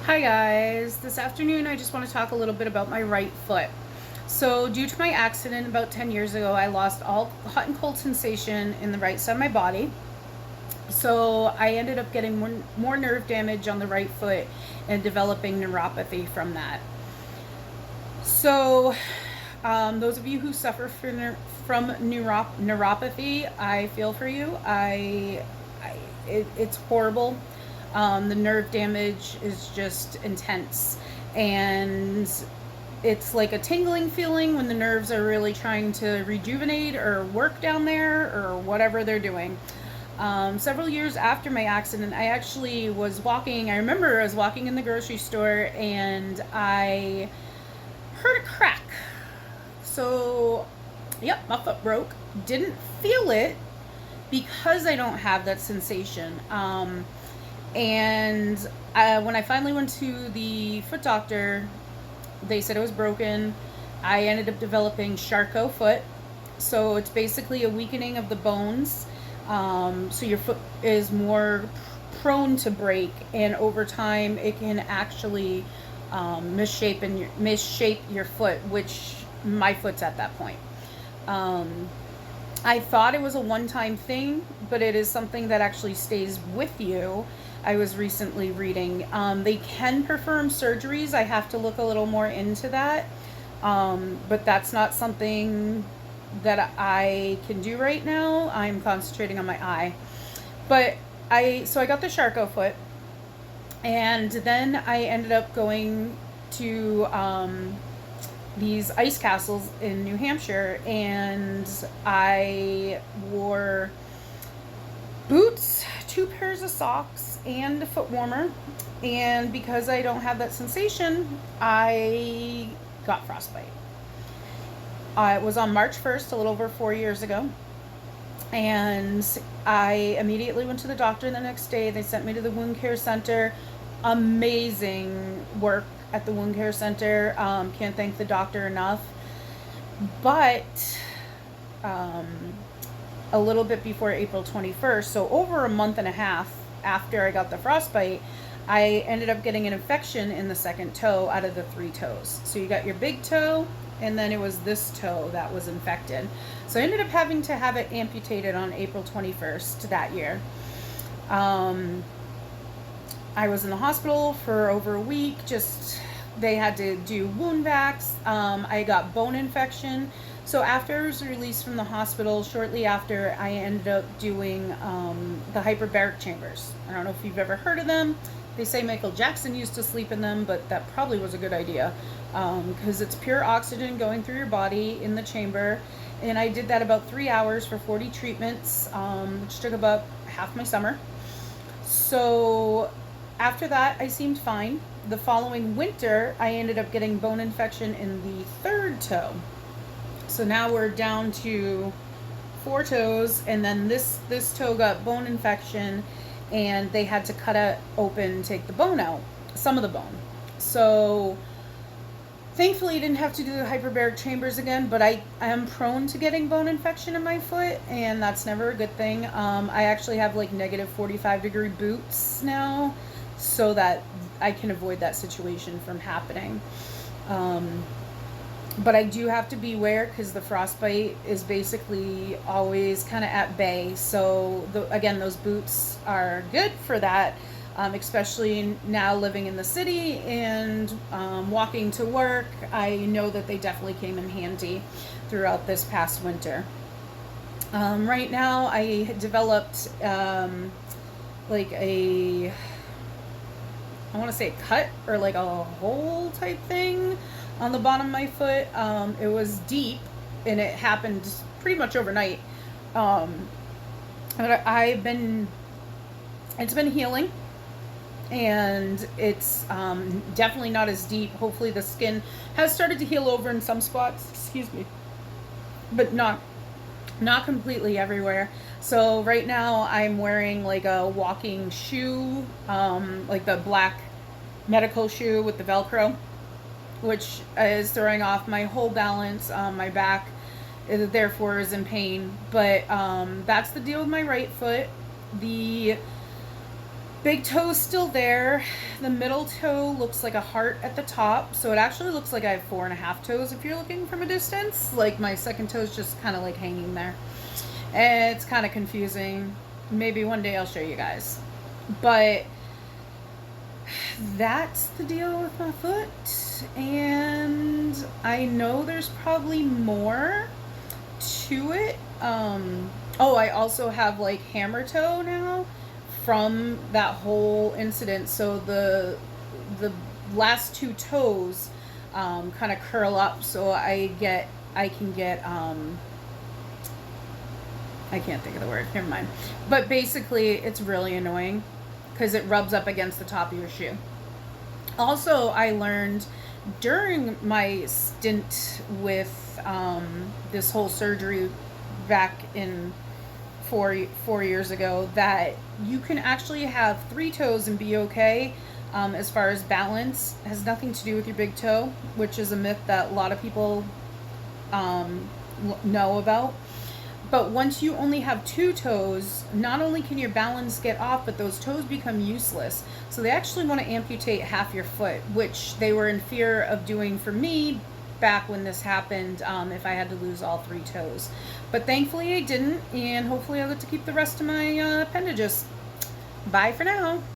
Hi guys, this afternoon I just want to talk a little bit about my right foot. So due to my accident about 10 years ago, I lost all hot and cold sensation in the right side of my body. So I ended up getting more nerve damage on the right foot and developing neuropathy from that. So those of you who suffer from neuropathy, I feel for you. It's horrible. The nerve damage is just intense, and it's like a tingling feeling when the nerves are really trying to rejuvenate or work down there or whatever they're doing. Several years after my accident, I actually was walking. I remember I was walking in the grocery store and I heard a crack. So, yep, my foot broke. Didn't feel it because I don't have that sensation. And when I finally went to the foot doctor, they said it was broken. I ended up developing Charcot foot. So it's basically a weakening of the bones. So your foot is more prone to break, and over time it can actually misshape your foot, which my foot's at that point. I thought it was a one-time thing, but it is something that actually stays with you. I was recently reading. They can perform surgeries. I have to look a little more into that. But that's not something that I can do right now. I'm concentrating on my eye. But so I got the Charcot foot, and then I ended up going to these ice castles in New Hampshire, and I wore boots, 2 pairs of socks, and a foot warmer. And because I don't have that sensation, I got frostbite. It was on March 1st, a little over 4 years ago. And I immediately went to the doctor the next day. They sent me to the wound care center. Amazing work at the wound care center. Can't thank the doctor enough. But a little bit before April 21st, so over a month and a half after I got the frostbite, I ended up getting an infection in the second toe out of the 3 toes. So you got your big toe, and then it was this toe that was infected. So I ended up having to have it amputated on April 21st that year. I was in the hospital for over a week. They had to do wound vacs. I got bone infection. So after I was released from the hospital, shortly after, I ended up doing the hyperbaric chambers. I don't know if you've ever heard of them. They say Michael Jackson used to sleep in them, but that probably was a good idea, because it's pure oxygen going through your body in the chamber. And I did that about 3 hours for 40 treatments, which took about half my summer. So after that, I seemed fine. The following winter, I ended up getting bone infection in the 3rd toe. So now we're down to 4 toes, and then this toe got bone infection, and they had to cut it open, take the bone out, some of the bone. So thankfully I didn't have to do the hyperbaric chambers again, but I am prone to getting bone infection in my foot, and that's never a good thing. I actually have like negative 45-degree boots now, so that I can avoid that situation from happening. But I do have to beware, because the frostbite is basically always kind of at bay. So again, those boots are good for that, especially now living in the city and walking to work. I know that they definitely came in handy throughout this past winter. Right now, I developed like I want to say a cut or like a hole type thing on the bottom of my foot. It was deep, and it happened pretty much overnight. But it's been healing, and it's definitely not as deep. Hopefully the skin has started to heal over in some spots, excuse me, but not completely everywhere. So right now I'm wearing like a walking shoe, like the black medical shoe with the Velcro, which is throwing off my whole balance. My back, therefore, is in pain. But that's the deal with my right foot. The Big toe's still there. The middle toe looks like a heart at the top, so it actually looks like I have 4.5 toes if you're looking from a distance. Like my second toe's just kind of like hanging there. And it's kind of confusing. Maybe one day I'll show you guys. But that's the deal with my foot. And I know there's probably more to it. Oh, I also have like hammer toe now from that whole incident. So the last two toes kind of curl up, so I can get I can't think of the word. Never mind. But basically, it's really annoying because it rubs up against the top of your shoe. Also, I learned during my stint with this whole surgery back in 4 years ago that you can actually have 3 toes and be okay. As far as balance, it has nothing to do with your big toe, which is a myth that a lot of people know about. But once you only have 2 toes, not only can your balance get off, but those toes become useless. So they actually want to amputate half your foot, which they were in fear of doing for me back when this happened, if I had to lose all 3 toes. But thankfully I didn't, and hopefully I'll get to keep the rest of my appendages. Bye for now.